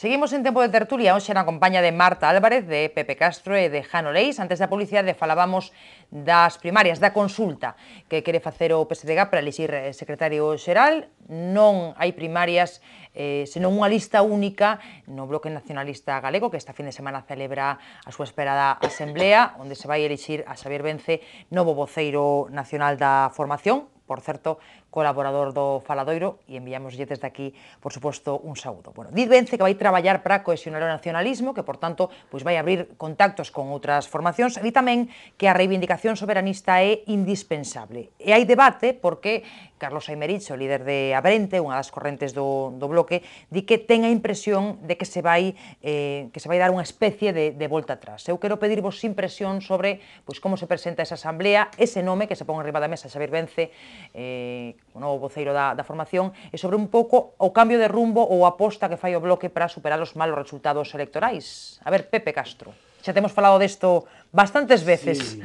Seguimos en tempo de tertulia, hoxe na compañía de Marta Álvarez, de Pepe Castro e de Jano Leis. Antes da publicidade falábamos das primarias, da consulta que quere facer o PSDG para elixir secretario xeral. Non hai primarias, senón unha lista única no Bloque Nacionalista Galego, que esta fin de semana celebra a súa esperada asamblea, onde se vai elixir a Xavier Vence, novo voceiro nacional da formación, por certo, colaborador do Faladoiro, e enviámoslle desde aquí, por suposto, un saúdo. Bueno, Di Vence que vai traballar para cohesionar o nacionalismo, que, por tanto, vai abrir contactos con outras formacións, e tamén que a reivindicación soberanista é indispensable. E hai debate porque Carlos Aymerich, o líder de Abrente, unha das correntes do Bloque, di que ten a impresión de que se vai dar unha especie de volta atrás. Eu quero pedirvos impresión sobre como se presenta esa asamblea, ese nome que se pon arriba da mesa, Xavier Vence, o novo voceiro da formación, e sobre un pouco o cambio de rumbo ou aposta que fai o Bloque para superar os malos resultados electorais. A ver, Pepe Castro, xa temos falado desto bastantes veces. Sí.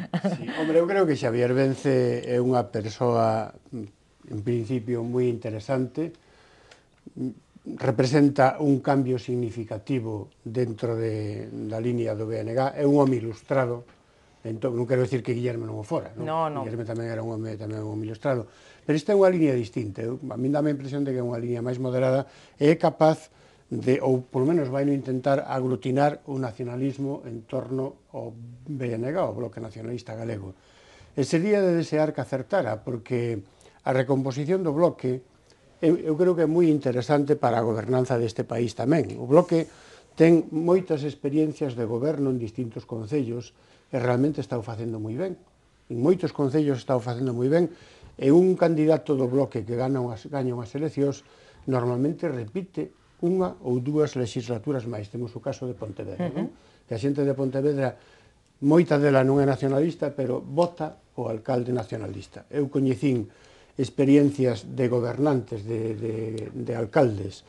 Hombre, eu creo que Xavier Vence é unha persoa, en principio, moi interesante, representa un cambio significativo dentro da línea do BNG, é un home ilustrado, entón, non quero decir que Guillermo non o fora, non? Guillermo tamén era un home ilustrado, pero esta é unha línea distinta. A min dá a impresión de que é unha línea máis moderada e é capaz de, ou polo menos vai intentar aglutinar o nacionalismo en torno ao BNG, ao Bloque Nacionalista Galego. E sería de desear que acertara, porque a recomposición do Bloque eu creo que é moi interesante para a gobernanza deste país tamén. O Bloque ten moitas experiencias de goberno en distintos concellos e realmente está o facendo moi ben. En moitos concellos está o facendo moi ben e un candidato do Bloque que gaña unhas eleccións normalmente repite unha ou dúas legislaturas máis. Temos o caso de Pontevedra, que a xente de Pontevedra, moita dela non é nacionalista, pero vota o alcalde nacionalista. Eu coñecín experiencias de gobernantes, de alcaldes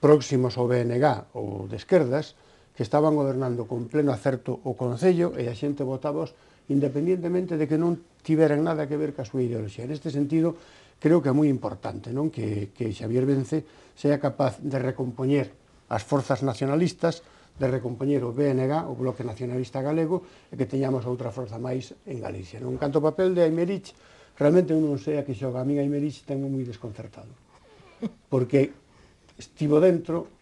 próximos ao BNG ou de esquerdas, que estaban gobernando con pleno acerto o Concello e a xente votaba independentemente de que non tiveran nada que ver ca súa ideoloxía. Neste sentido, creo que é moi importante que Xavier Vence sea capaz de recompoñer as forzas nacionalistas, de recompoñer o BNG, o Bloque Nacionalista Galego, e que teñamos outra forza máis en Galicia. En canto ao papel de Aymerich, realmente eu non sei a que xoga. A min Aymerich tengo moi desconcertado, porque estivo dentro,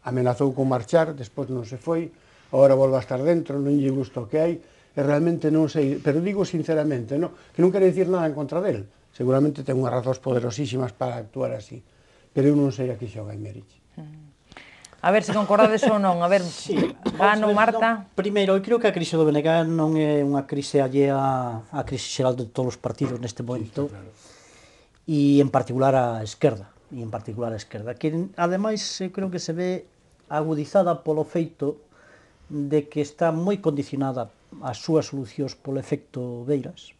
amenazou con marchar, despois non se foi, agora volve a estar dentro, non lle gusta o que hai, e realmente non sei, pero digo sinceramente, que non quero dicir nada en contra del, seguramente ten unhas razóns poderosísimas para actuar así, pero eu non sei a que xoga Aymerich. A ver se concordades ou non, a ver, Jano, Marta. Primeiro, eu creo que a crise do BNG non é unha crise allea á crise xeral de todos os partidos neste momento, e en particular a esquerda, que ademais eu creo que se ve agudizada polo feito de que está moi condicionada as súas solucións polo efecto Beiras,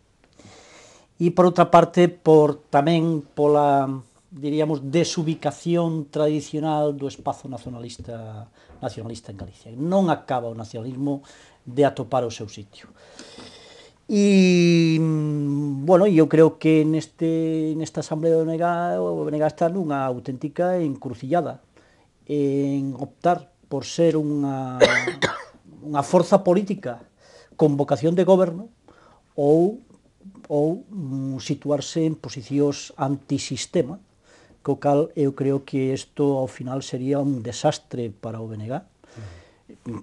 e por outra parte tamén pola, diríamos, desubicación tradicional do espazo nacionalista en Galicia. Non acaba o nacionalismo de atopar o seu sitio. E, bueno, eu creo que nesta asamblea do BNG, o BNG está nunha auténtica encrucillada en optar por ser unha forza política con vocación de goberno ou situarse en posicións antisistema, co cal eu creo que isto ao final sería un desastre para o BNG,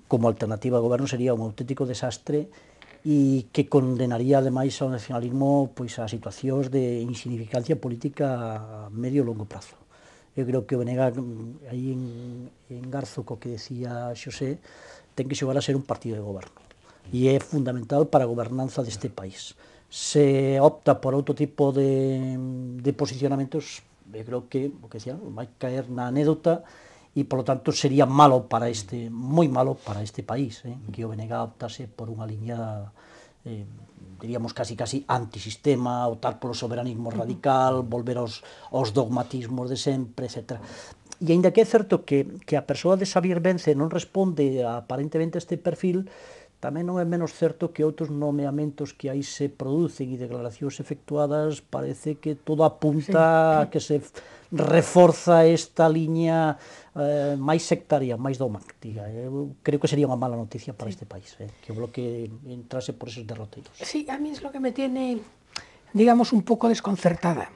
como alternativa ao goberno sería un auténtico desastre e que condenaría ademais ao nacionalismo a situacións de insignificancia política a medio e longo prazo. Eu creo que o BNG aí en Garzo, co que decía Xosé, ten que xogar a ser un partido de goberno e é fundamental para a gobernanza deste país. Se opta por outro tipo de posicionamentos, eu creo que, o que decía, vai caer na anécdota e, polo tanto, sería moi malo para este país, que o BNG optase por unha liña, diríamos, casi antisistema, optar polo soberanismo radical, volver aos dogmatismos de sempre, etc. E aínda que é certo que a persoa de Xavier Vence non responde aparentemente a este perfil, tamén non é menos certo que outros nomeamentos que aí se producen e declaracións efectuadas parece que todo apunta a que se reforza esta liña máis sectaria, máis dogmática. Eu creo que sería unha mala noticia para este país, que o Bloque entrase por esos derroteros. Sí, a mí es lo que me tiene, digamos, un poco desconcertada.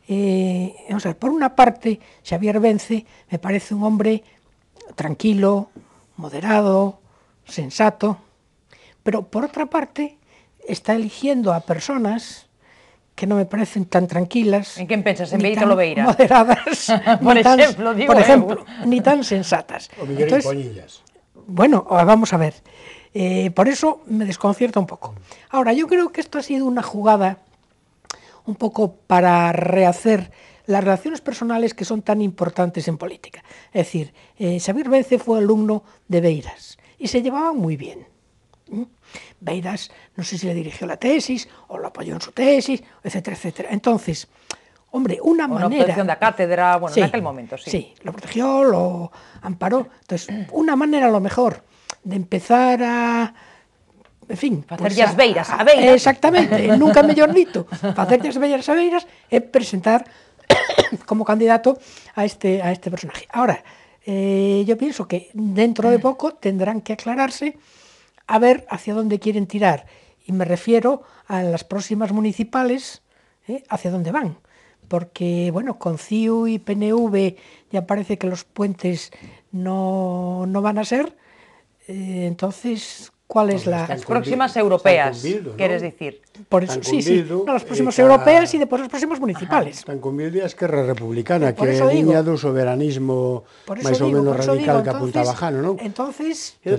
Vamos a ver, por una parte, Xavier Vence me parece un hombre tranquilo, moderado, sensato, pero por otra parte está eligiendo a personas que no me parecen tan tranquilas. En quen pensas? En Beito Lobeira? Moderadas, por ejemplo, ni tan sensatas. O Miguel Poñillas. Bueno, vamos a ver. Por eso me desconcierta un poco. Ahora, yo creo que esto ha sido una jugada un poco para rehacer las relaciones personales que son tan importantes en política. Es decir, Xavier Vence fue alumno de Beiras y se llevaban muy bien. Beiras, no sé si le dirigió la tesis o lo apoyó en su tesis, etcétera, etcétera. Entonces, hombre, una manera... Una protección da cátedra, bueno, sí, en aquel momento, sí. Sí, lo protegió, lo amparó. Entonces, una manera a lo mejor de empezar a... En fin... Facerlle as beiras a Beiras. Exactamente, nunca mellor dito. Facerlle as beiras a Beiras é presentar como candidato a este personaje. Ahora, yo pienso que dentro de poco tendrán que aclararse a ver hacia dónde quieren tirar. Y me refiero a las próximas municipales, hacia dónde van. Porque, bueno, con CIU y PNV ya parece que los puentes no van a ser. Entonces, ¿cuál es la...? Las próximas europeas, quieres decir. Por eso, sí, no, las próximas europeas y después las próximas municipales. Tan con Bildu a Esquerra Republicana, que é liña do soberanismo máis ou menos radical que apuntaba Jano, non? Entonces, é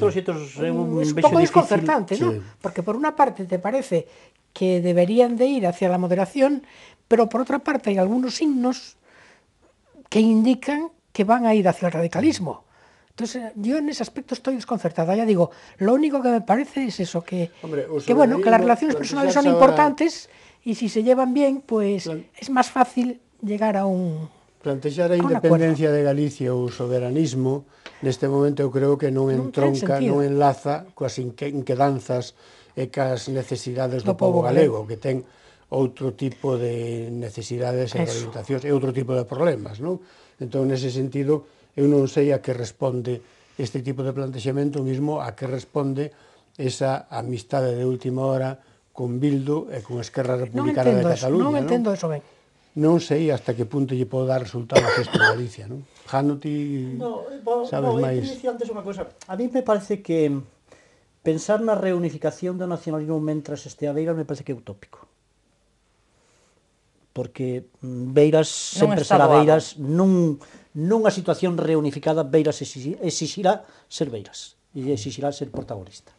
un poco desconcertante, ¿no? Sí. Porque por una parte te parece que deberían de ir hacia la moderación, pero por otra parte hay algunos signos que indican que van a ir hacia el radicalismo. Entonces, yo en ese aspecto estoy desconcertada. Ya digo, lo único que me parece es eso, que bueno, que las relaciones personales son importantes y si se llevan bien, pues es más fácil llegar a un plantexar a independencia de Galicia ou o soberanismo, neste momento eu creo que non entronca, non enlaza coas inquedanzas e cas necesidades do povo galego, que ten outro tipo de necesidades e orientacións e outro tipo de problemas, non? Entón, nese sentido, eu non sei a que responde este tipo de plantexamento, mismo a que responde esa amistade de última hora con Bildu e con Esquerra Republicana de Cataluña. Non entendo eso ben. Non sei hasta que punto lle pode dar resultado a Gesto Galicia, non? Jano, ti sabes máis? Antes unha cosa. A mí me parece que pensar na reunificación do nacionalismo mentras estea Beiras me parece que é utópico. Porque Beiras sempre será Beiras, nunha situación reunificada Beiras exixirá ser Beiras e exixirá ser protagonista.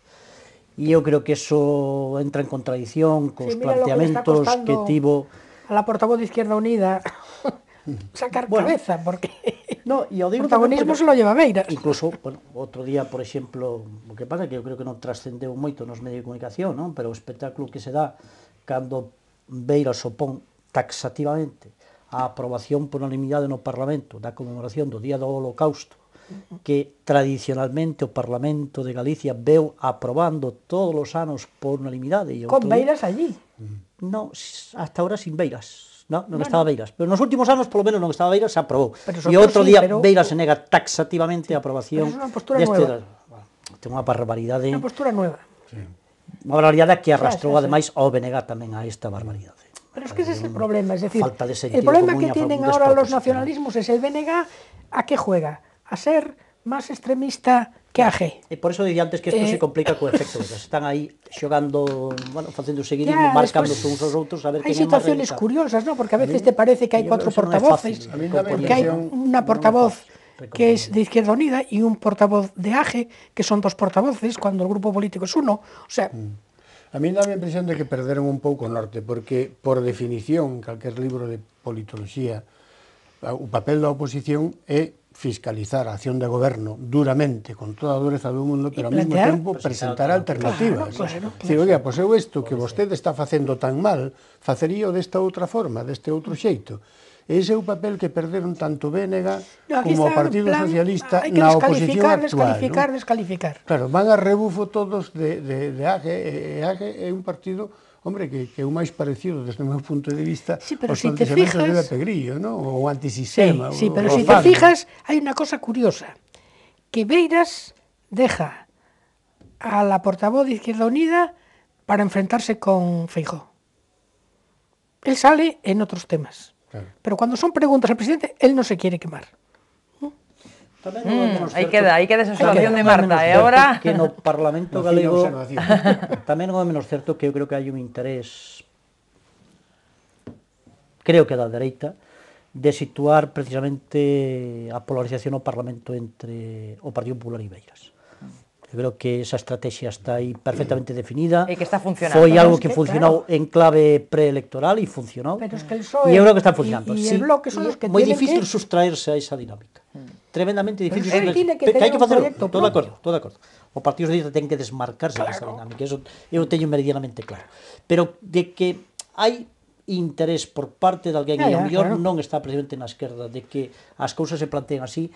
E eu creo que eso entra en contradición cos planteamentos que tivo a la portavoz de Izquierda Unida sacar cabeza, porque o protagonismo se lo lleva Beiras. Incluso, bueno, outro día, por exemplo, o que pasa que eu creo que non trascendeu moito nos medios de comunicación, non? Pero o espectáculo que se dá cando Beiras opón taxativamente a aprobación por unanimidade no Parlamento da conmemoración do Día do Holocausto, que tradicionalmente o Parlamento de Galicia veu aprobando todos os anos por unanimidade. Con Beiras allí? Non, hasta ahora sin Beiras. Non estaba Beiras. Pero nos últimos anos, polo menos, non estaba Beiras, se aprobou. E outro día Beiras se nega taxativamente a aprobación deste... Ten unha barbaridade... Unha postura nueva. Unha barbaridade que arrastrou, ademais, ao BNG tamén a esta barbaridade. Pero es que ese es el problema, es decir, el problema que tienen ahora los nacionalismos es el BNG, ¿a qué juega? A ser más extremista que AG. E por eso dicía antes que isto se complica co efecto, que están aí xogando, bueno, facendo seguidismo, marcándose uns aos outros, a ver quen é máis radical. Hai situaciones curiosas, ¿no? Porque a veces te parece que hai cuatro portavoces, que hai unha portavoz que es de Izquierda Unida y un portavoz de AG, que son dos portavoces, cuando el grupo político es uno, o sea... A mí dá a impresión de que perderon un pouco o norte, porque, por definición, calquer libro de politoloxía, o papel da oposición é fiscalizar a acción de goberno duramente, con toda a dureza do mundo, pero ao mesmo tempo presentar alternativas. Dicir, oiga, pois eu isto que vostede está facendo tan mal, facería desta outra forma, deste outro xeito. Ese é o papel que perderon tanto BNG como o Partido Socialista na oposición actual. Descalificar. Claro, van a rebufo todos de AGE, e AGE é un partido, hombre, que é o máis parecido, desde o meu punto de vista, aos plantexamentos de Pepe Grillo, o antisistema. Sí, pero si te fijas, hai unha cosa curiosa, que Beiras deja a la portavoz de Izquierda Unida para enfrentarse con Feijóo. Él sale en otros temas. Claro. Pero cuando son preguntas al presidente, él no se quiere quemar. Aí queda esa situación de Marta. E agora... Que no Parlamento galego tamén non é menos certo que eu creo que hai un interés, creo que da dereita, de situar precisamente a polarización no Parlamento entre o Partido Popular e Beiras. Eu creo que esa estrategia está aí perfectamente definida. E que está funcionando. Foi algo que funcionou en clave preelectoral e funcionou. Pero es que el PSOE e eu creo que está funcionando. Y el bloque son los que moi tienen difícil que... sustraerse a esa dinámica. Tremendamente difícil. Pero tiene que hai tener que un facerlo. proyecto Todo de acordo, propio. todo de acordo. O Partido Socialista ten que desmarcarse desa dinámica. Eso eu teño meridianamente claro. Pero de que hai interés por parte de alguén e o mellor non está precisamente na esquerda de que as cousas se planteen así,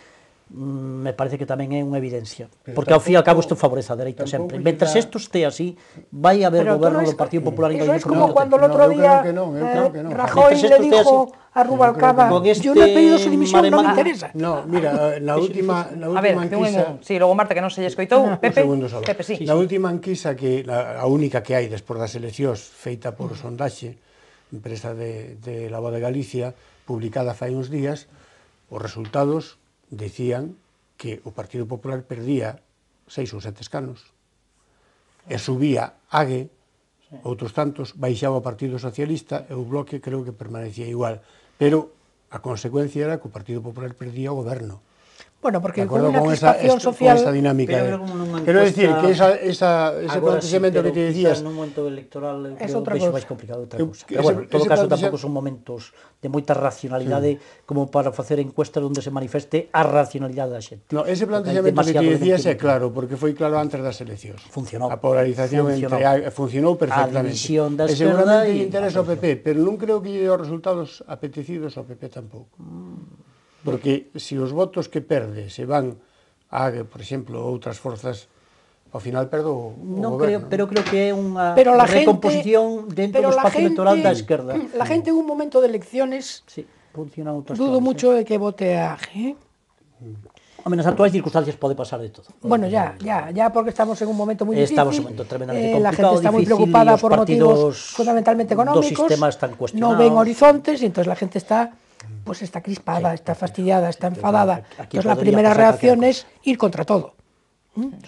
me parece que tamén é unha evidencia, porque ao fin e ao cabo isto favorece a dereita sempre. Mentre isto este así, vai haber goberno do Partido Popular en Eso es como cuando el otro día Rajoy le dijo a Rubalcaba, yo no he pedido su dimisión, no me interesa. No, mira, na última enquisa... Sí, logo Marta, que non se lle escoitou, Pepe, sí. Na última enquisa, que a única que hai despois das eleccións, feita por Sondaxe, empresa de La Voz de Galicia, publicada fai uns días, os resultados decían que o Partido Popular perdía 6 ou 7 escanos e subía AGE, outros tantos, baixaba o Partido Socialista e o Bloque creo que permanecía igual, pero a consecuencia era que o Partido Popular perdía o goberno. Bueno, porque con unha crispación social... Con esa dinámica. Quero decir que ese plantexamento que te decías... Nun momento electoral é outra cousa máis complicado outra cousa. Pero bueno, en todo caso tampouco son momentos de moita racionalidade como para facer encuestas onde se manifeste a racionalidade da xente. No, ese plantexamento que te decías é claro, porque foi claro antes das eleccións. Funcionou. A polarización funcionou perfectamente. A división da esquerda... E seguramente lle interesa ao PP, pero non creo que lle os resultados apetecidos ao PP tampouco. Porque se os votos que perde se van a, por exemplo, outras forzas, ao final perdo o goberno. Pero creo que é unha recomposición dentro do espacio electoral da esquerda. La gente en un momento de elecciones, dudo mucho de que vote a AGE. Hombre, nas actuais circunstancias pode pasar de todo. Bueno, ya porque estamos en un momento moi difícil. Estamos en un momento tremendamente complicado, la gente está muy preocupada por motivos fundamentalmente económicos. Dos sistemas están cuestionados. No ven horizontes y entonces la gente está crispada, está fastidiada, está enfadada. Entonces la primera reacción es ir contra todo.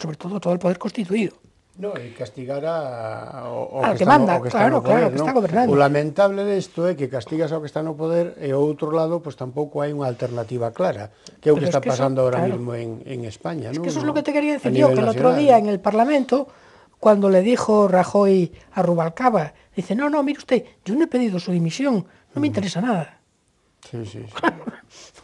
Sobre todo el poder constituido. No, e castigar ao que manda, claro, que está gobernando. O lamentable desto é que castigas ao que está no poder e ao outro lado, pois tampouco hai unha alternativa clara, que é o que está pasando ahora mismo en España. Es que eso es lo que te quería decir yo, que el otro día en el Parlamento, cuando le dijo Rajoy a Rubalcaba, dice, no, mire usted, yo no he pedido su dimisión, no me interesa nada. Sí.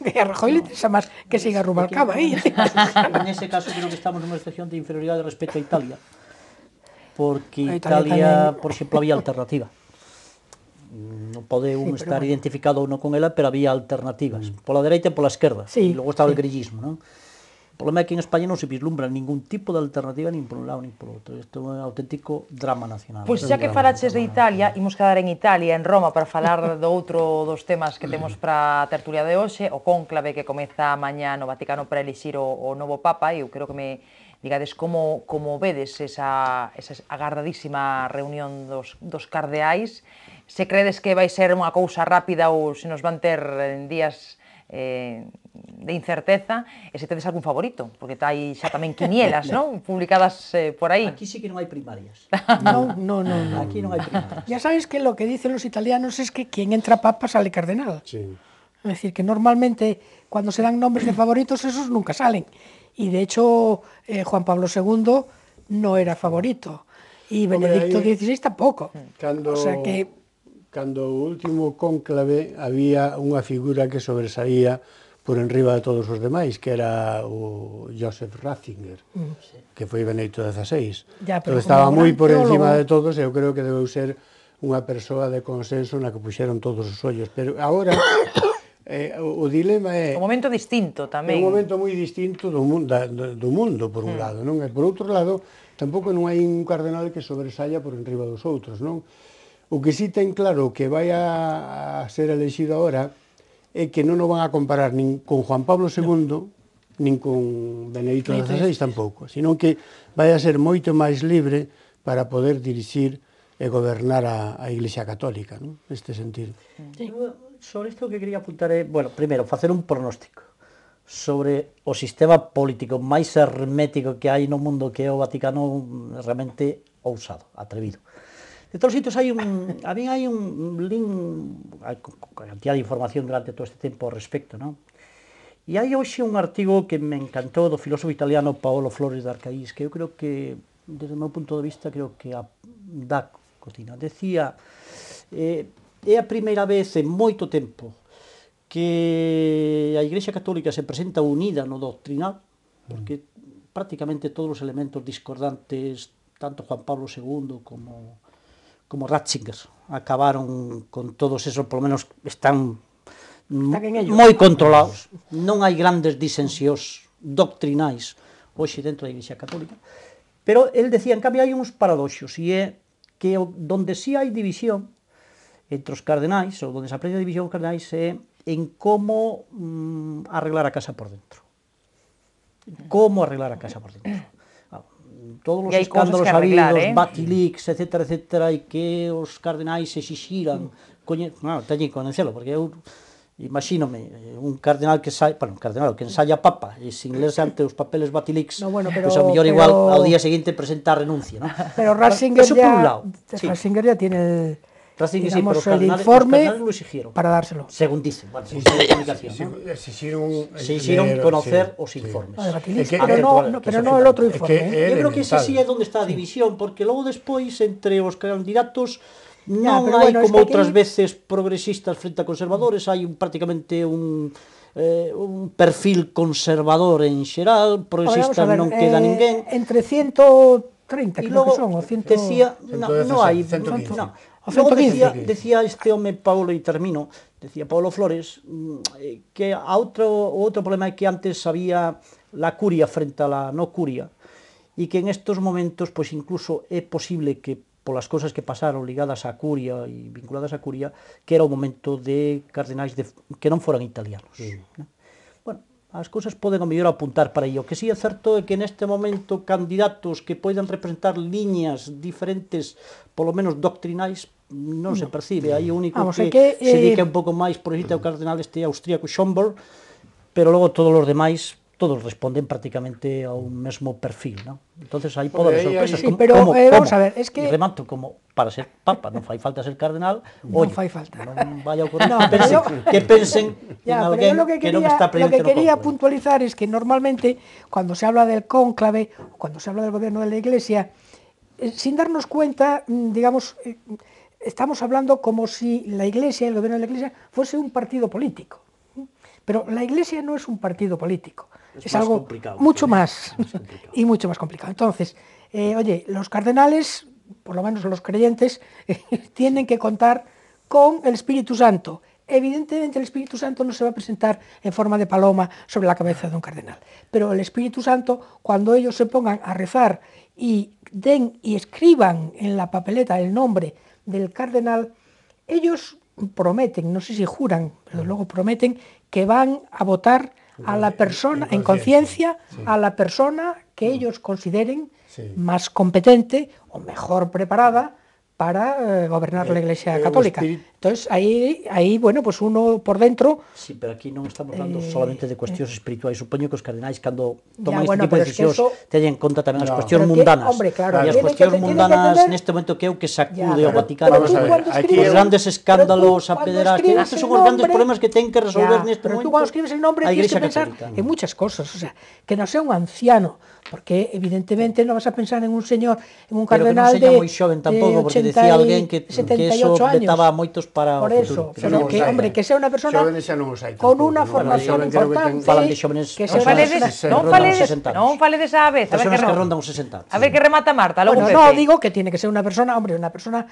Que a Rajoy le interesa máis que siga Rubalcaba aí. En ese caso creo que estamos nunha situación de inferioridade respecto a Italia. Porque Italia, por exemplo, había alternativa. Non pode un estar identificado ou non con ela, pero había alternativas. Pola dereita e pola esquerda. E logo estaba o grillismo, non? O problema é que en España non se vislumbra ningún tipo de alternativa nin por un lado nin por outro. Isto é un auténtico drama nacional. Pois xa que falaches de Italia, imos quedar en Italia, en Roma, para falar do outro dos temas que temos para a tertulia de hoxe, o cónclave que comeza mañá no Vaticano para elixir o novo Papa, e eu creo que me digades como vedes esa agardadísima reunión dos cardeais, se credes que vai ser unha cousa rápida ou se nos van ter días de incerteza, e se tedes algún favorito, porque hai xa tamén quinielas, non? Publicadas por aí. Aquí sí que non hai primarias. No. Aquí non hai primarias. Ya sabes que lo que dicen los italianos es que quien entra papa sale cardenal. Sí. Es decir, que normalmente cuando se dan nombres de favoritos esos nunca salen. Y de hecho Juan Pablo II no era favorito y Benedicto XVI tampouco. O sea que cando o último cónclave había unha figura que sobresaía por enriba de todos os demais, que era o Joseph Ratzinger, que foi Benedicto XVI. Pero estaba moi por encima de todos e eu creo que debeu ser unha persoa de consenso na que puxeron todos os ollos. Pero agora o dilema é... Un momento distinto tamén. É un momento moi distinto do mundo, por un lado, non? E por outro lado, tampouco non hai un cardenal que sobresalla por enriba dos outros, non? O que sí ten claro que vai a ser elexido agora é que non o van a comparar nin con Juan Pablo II, nin con Benedicto XVI tampouco, sino que vai a ser moito máis libre para poder dirixir e gobernar a Iglesia Católica, non? Neste sentido. Sí. Sobre isto que quería apuntar é, bueno, primeiro, facer un pronóstico sobre o sistema político máis hermético que hai no mundo, que é o Vaticano, realmente ousado, atrevido. De todos os sitios, a mí hai un link, hai cantidad de información durante todo este tempo ao respecto, non? E hai hoxe un artigo que me encantou do filósofo italiano Paolo Flores de Arcaís, que eu creo que, desde o meu punto de vista, creo que dá cotina. Decía, é a primeira vez en moito tempo que a Igrexa Católica se presenta unida no doctrinal, porque prácticamente todos os elementos discordantes, tanto Juan Pablo II como Ratzinger, acabaron con todos esos, polo menos están moi controlados. Non hai grandes disensións doctrinais hoxe dentro da Igrexa Católica, pero el decía, en cambio, hai uns paradoxos, e é que donde sí hai división entre os cardenais, ou donde se aprende a división dos cardenais, é en como arreglar a casa por dentro. Como arreglar a casa por dentro. Todos os escándalos habidos, Batilix, etcétera, etcétera, e que os cardenais exixiran, teñen que coñecelo, porque eu imagínome un cardenal que ensaya papa e sin lerse ante os papeles Batilix, pois a mellor igual ao día seguinte presenta a renuncia, ¿no? Pero Ratzinger ya tiene digamos, el informe para dárselo. Según dicen, bueno, se hicieron conocer os informes. Pero no el otro informe. Yo creo que ese sí é onde está a división, porque logo despois, entre os candidatos, non hai como outras veces progresistas frente a conservadores, hai prácticamente un perfil conservador en xeral, progresistas non queda ninguén. Entre 130, creo que son, o 100... Decía, non hai... Logo decía este home Paulo, e termino, decía Paulo Flores, que outro problema é que antes había la curia frente a la no curia, e que en estos momentos, pois incluso é posible que polas cousas que pasaron ligadas á curia e vinculadas á curia, que era o momento de cardenais que non foran italianos. Bueno, as cousas poden ao mellor apuntar para aí. O que sí é certo é que neste momento candidatos que poidan representar liñas diferentes, polo menos doctrinais, non se percibe. Hai o único que se dedica un pouco máis por o cardenal este austríaco Schomburg, pero logo todos os demais, todos responden prácticamente ao mesmo perfil, non? Entonces aí pode haber sorpresas. Sí, pero vamos a ver, es que... E remato, como para ser papa non fai falta ser cardenal, non fai falta. Non vaya a ocurrir que pensen en alguén que non está presente no cónclave. Lo que quería puntualizar es que normalmente, cuando se habla del cónclave, cuando se habla del gobierno de la Iglesia, sin darnos cuenta, digamos, estamos hablando como si la Iglesia, el gobierno de la Iglesia, fuese un partido político. Pero la Iglesia no es un partido político. Es algo mucho más y mucho más complicado. Entonces, oye, los cardenales, por lo menos los creyentes, tienen que contar con el Espíritu Santo. Evidentemente el Espíritu Santo no se va a presentar en forma de paloma sobre la cabeza de un cardenal, pero el Espíritu Santo, cuando ellos se pongan a rezar y den y escriban en la papeleta el nombre del cardenal, ellos prometen, no sé si juran, pero luego prometen que van a votar a la persona, en conciencia, a la persona que ellos consideren más competente o mejor preparada para gobernar la Iglesia Católica. Entonces, ahí, bueno, pues uno por dentro... Sí, pero aquí non estamos hablando solamente de cuestións espirituais. Supoño que os cardenais, cando toman este tipo de decisións, teñen en conta tamén as cuestións mundanas. E as cuestións mundanas, neste momento, que é o que sacude ao Vaticano. Os grandes escándalos, a pederastia, estes son os grandes problemas que ten que resolver neste momento. Pero tú, cuando escribes el nombre, tienes que pensar en muchas cosas. O sea, que no sea un anciano, porque evidentemente no vas a pensar en un señor, en un cardenal de 88 años. Pero que non seña moi xoven tampouco, porque decía alguén que eso vetaba a moitos para por eso, pero que, hombre, que sea una persona con una formación importante, que se non faledes a vez, personas que rondan os 60. A ver que remata Marta, logo no, digo que tiene que ser una persona, hombre, una persona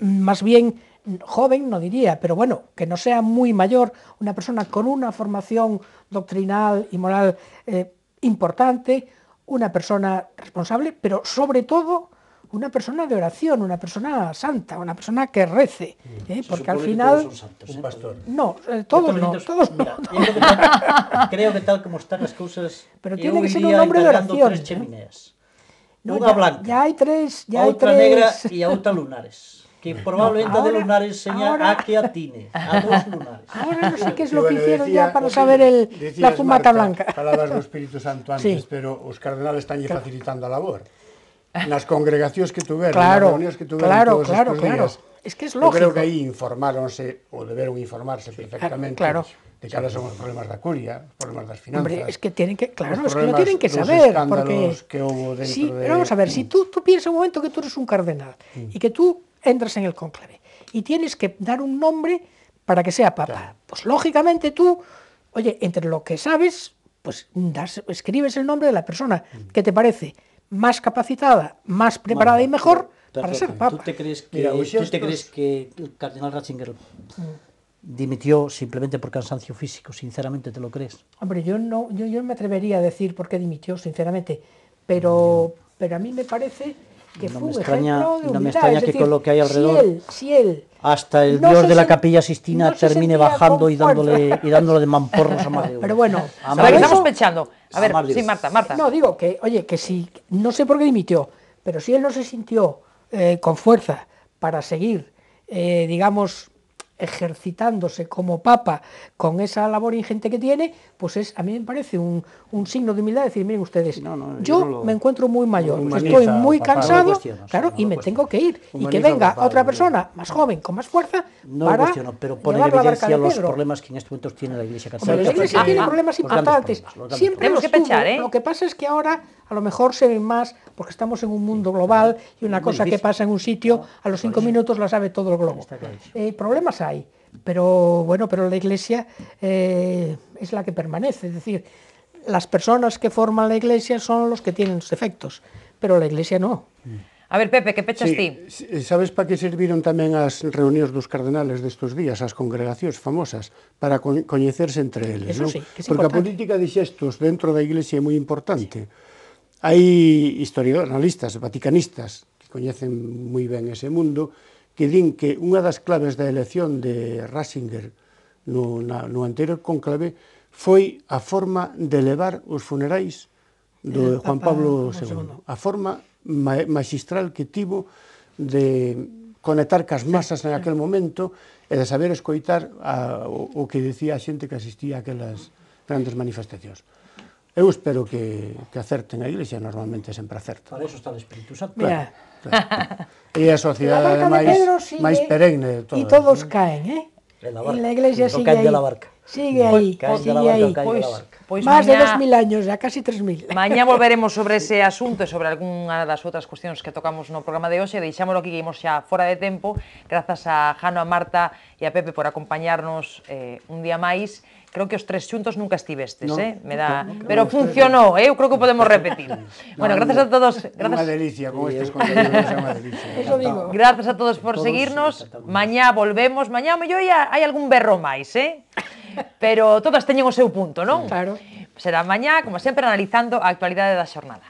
más bien joven no diría, pero bueno, que no sea muy mayor, una persona con una formación doctrinal y moral importante, una persona responsable, pero sobre todo una persona de oración, una persona santa, una persona que rece, porque al final... Todos son santos, un pastor. No, todos no, todos no. Creo que tal como están as cousas, pero tiene que ser un hombre de oración. Tres chemineas. No, Unha blanca, ya hay tres, outra negra e a outra lunares. Que probablemente a de lunares seña ahora- a que atine, a dos lunares. Ahora no sé qué es Sí, lo que bueno, hicieron decía- ya para saber la Decías, fumata Marta, blanca. Falabas do Espírito Santo antes, Sí. pero os cardenales están facilitando a labor. Nas congregacións que tuveron, Claro, nas reunións que tuveron claro, todos claro, estes claro. días, Es que es eu creo lógico. que aí informáronse, ou deberon informarse perfectamente, claro. de cales son os problemas da curia, os problemas das finanzas. Hombre, es que tienen que, claro, los es que lo problemas, tienen que los saber, escándalos porque... que hubo dentro Sí, de... pero vamos a ver, si tú piensas un momento que tú eres un cardenal y que tú entras en el cónclave y tienes que dar un nombre para que sea papa, pues lógicamente tú, oye, entre lo que sabes, pues escribes el nombre de la persona que te parece más capacitada, más preparada y mejor para ser papa. ¿Tú te crees que, Mira, ¿tú te crees que el cardenal Ratzinger dimitió simplemente por cansancio físico? Sinceramente, ¿te lo crees? Hombre, yo no me atrevería a decir por qué dimitió, sinceramente, pero a mí me parece que No fue me un extraña- ejemplo de no me humildad. extraña es que decir, con lo que hay alrededor, si él Hasta el no dios se de la sen- Capilla Sistina no se termine sentía bajando con y dándole de mamporros a más de uno. Pero bueno, A A más ver, de que estamos uno. pechando. A ver, Amable. sí, Marta. no digo que, oye, que si, no sé por qué dimitió, pero si él no se sintió con fuerza para seguir, digamos, ejercitándose como papa con esa labor ingente que tiene, pues a mí me parece un signo de humildad decir, miren ustedes, No, yo yo no lo- me encuentro muy mayor, humaniza estoy muy al papá. cansado, No lo cuestiono, claro, sí, no y lo me cuestiono. tengo que ir, y que Humaniza al venga papá, otra ¿no? persona más joven, con más fuerza, No lo para cuestiono, pero pone en llevar la barca evidencia de los Pedro. problemas que en este momento tiene la Iglesia Hombre, Católica. la Iglesia tiene problemas Los grandes importantes, problemas, los grandes siempre Tenemos los que pechar, tuvo. ¿eh? Lo que pasa es que ahora a lo mejor se ven más porque estamos en un mundo global y una Muy cosa que difícil. pasa en un sitio a los 5 minutos la sabe todo el globo. Está clarísimo. Problemas hay, pero bueno, pero la Iglesia es la que permanece, es decir, las personas que forman la Iglesia son los que tienen los defectos, pero la Iglesia no. A ver, Pepe, que pechas ti? Sabes para que serviron tamén as reunións dos cardenales destes días, as congregacións famosas, para coñecerse entre eles, Eso non? sí, que es Porque a importante. política de xestos dentro da Iglesia é moi importante. Hai historiadores, analistas, vaticanistas, que coñecen moi ben ese mundo, que din que unha das claves da elección de Ratzinger no anterior conclave foi a forma de levar os funerais do Juan Pablo II. A forma magistral que tivo de conectar cas masas en aquel momento e de saber escoitar o que dicía a xente que asistía a aquelas grandes manifestacións. Eu espero que acerten. A Iglesia normalmente sempre acerta. Para eso está el Espíritu Santo. Mira, E a la sociedade barca de Pedro máis sigue perenne de todas. y todos caen, ¿eh? En la barca. En la Iglesia No sigue caen ahí. de la barca. Sigue ahí, Caen de la sigue barca, ahí. caen de la barca. Pois Más de mañá- 2000 años, ya casi 3000. Mañá volveremos sobre ese asunto e sobre algunha das outras cuestións que tocamos no programa de hoxe. Deixámoslo aquí, que imos xa fora de tempo. Grazas a Jano, a Marta e a Pepe por acompañarnos un día máis. Creo que os tres xuntos nunca estivestes, No, me dá... no, Pero funcionou, eu creo que podemos repetir. Bueno, grazas a todos. É unha delicia, con estes contenidos é unha delicia. Eso digo. Grazas a todos por Todos, seguirnos. exactamente. Mañá volvemos. Mañá, mellor, hai algún berro máis, Pero todas teñen o seu punto, non? Claro. Será mañá, como sempre, analizando a actualidade da xornada.